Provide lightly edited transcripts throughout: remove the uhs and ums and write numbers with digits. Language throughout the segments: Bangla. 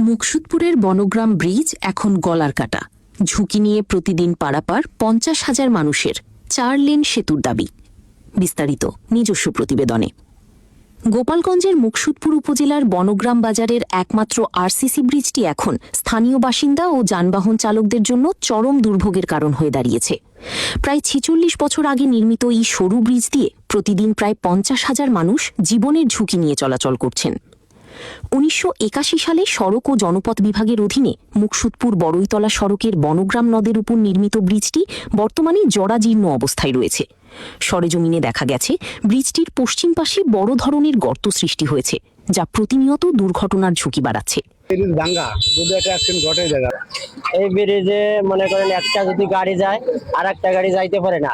মুকসুদপুরের বনগ্রাম ব্রিজ এখন গলার কাটা। ঝুঁকি নিয়ে প্রতিদিন পারাপার 50,000 মানুষের 4 লেন সেতুর দাবি। বিস্তারিত নিজস্ব প্রতিবেদনে। গোপালগঞ্জের মুকসুদপুর উপজেলার বনগ্রাম বাজারের একমাত্র আরসিসি ব্রিজটি এখন স্থানীয় বাসিন্দা ও যানবাহন চালকদের জন্য চরম দুর্ভোগের কারণ হয়ে দাঁড়িয়েছে। প্রায় 46 বছর আগে নির্মিত এই সরু ব্রিজ দিয়ে প্রতিদিন প্রায় 50,000 মানুষ জীবনের ঝুঁকি নিয়ে চলাচল করছেন। 1981 সালে সড়ক ও জনপথ বিভাগের অধীনে মুকসুদপুর বড়ইতলা সড়কের বনগ্রাম নদের উপর নির্মিত ব্রিজটি বর্তমানে জরাজীর্ণ অবস্থায় রয়েছে। সরেজমিনে দেখা গেছে ব্রিজটির পশ্চিম পাশে বড় ধরনের গর্ত সৃষ্টি হয়েছে, যা প্রতিনিয়ত দুর্ঘটনার ঝুঁকি বাড়াচ্ছে। এই ব্রিজে মনে করেন একটা যদি গাড়ি যায় আর একটা গাড়ি যাইতে পারে না।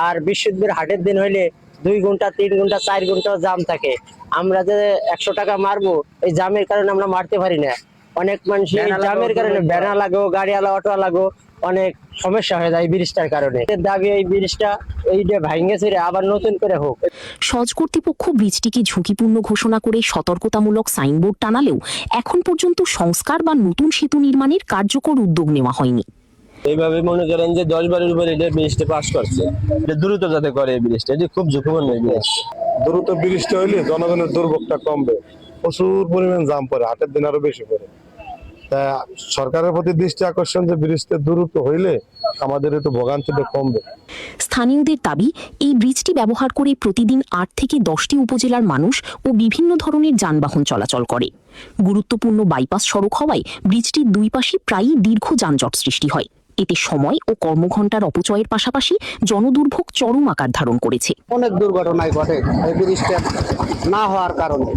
আর বৃহস্পতিবার হাটের দিন হইলে 2 ঘন্টা 3 ঘন্টা 4 ঘন্টা জাম থাকে। আমরা যে 100 টাকা মারবো, এই জামের কারণে আমরা মারতে পারি না। অনেক মানুষ এই জামের কারণে ভ্যানা লাগো, গাড়িওয়ালা অটো লাগো, অনেক সমস্যা হয়ে যায় ব্রিজটার কারণে। দাবি এই ব্রিজটা এইটা ভাঙে ছেড়ে আবার নতুন করে হোক। সজ কর্তৃপক্ষ ব্রিজটিকে ঝুঁকিপূর্ণ ঘোষণা করে সতর্কতামূলক সাইনবোর্ড টানালেও এখন পর্যন্ত সংস্কার বা নতুন সেতু নির্মাণের কার্যকর উদ্যোগ নেওয়া হয়নি। এইভাবে মনে করেন যে 10 বারের উপরে এটা ব্রিজটা পাস করছে। এটা দ্রুত যাতে করে এই ব্রিজটা, এটা খুব ঝুঁকিপূর্ণ ব্রিজ। দ্রুত ব্রিজটা হইলে জনগণের দুর্ভোগটা কমবে। প্রচুর পরিমাণ জাম পড়ে, হাটের দিন আরো বেশি পড়ে। তা সরকারের প্রতি দৃষ্টি আকর্ষণ যে ব্রিজটা দ্রুত হইলে আমাদের একটু ভোগান্তিটা কমবে। স্থানীয়দের দাবি, এই ব্রিজটি ব্যবহার করে প্রতিদিন 8 থেকে 10টি উপজেলার মানুষ ও বিভিন্ন ধরনের যানবাহন চলাচল করে। গুরুত্বপূর্ণ বাইপাস সড়ক হওয়ায় ব্রিজটির দুই পাশে প্রায়ই দীর্ঘ যানজট সৃষ্টি হয়। এতে সময় ও কর্মঘণ্টার অপচয়ের পাশাপাশি জনদুর্ভোগ চরম আকার ধারণ করেছে। অনেক দুর্ঘটনায় ঘটে এই ব্রিজটা না হওয়ার কারণে।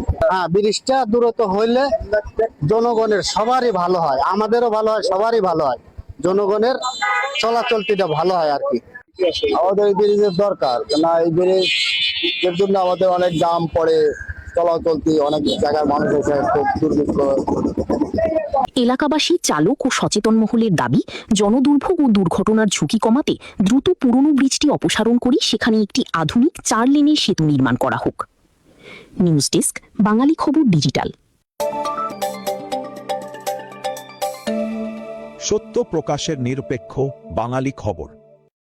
ব্রিজটা দ্রুত হইলে জনগণের সবারই ভালো হয়, আমাদেরও ভালো হয়, সবারই ভালো হয়, জনগণের চলাচলটিটা ভালো হয় আর কি। আমাদের এই ব্রিজের দরকার, না এই ব্রিজের জন্য আমাদের অনেক দাম পড়ে, চলাচলতি অনেক জায়গার মানুষ এসে খুব দুর্ভিক্ষ। এলাকাবাসী, চালক ও সচেতন মহলের দাবি, জনদুর্ভোগ ও দুর্ঘটনার ঝুঁকি কমাতে দ্রুত পুরনো ব্রিজটি অপসারণ করে সেখানে একটি আধুনিক 4 লেনের সেতু নির্মাণ করা হোক। নিউজ ডেস্ক, বাঙালি খবর ডিজিটাল। সত্য প্রকাশের নিরপেক্ষ বাঙালি খবর।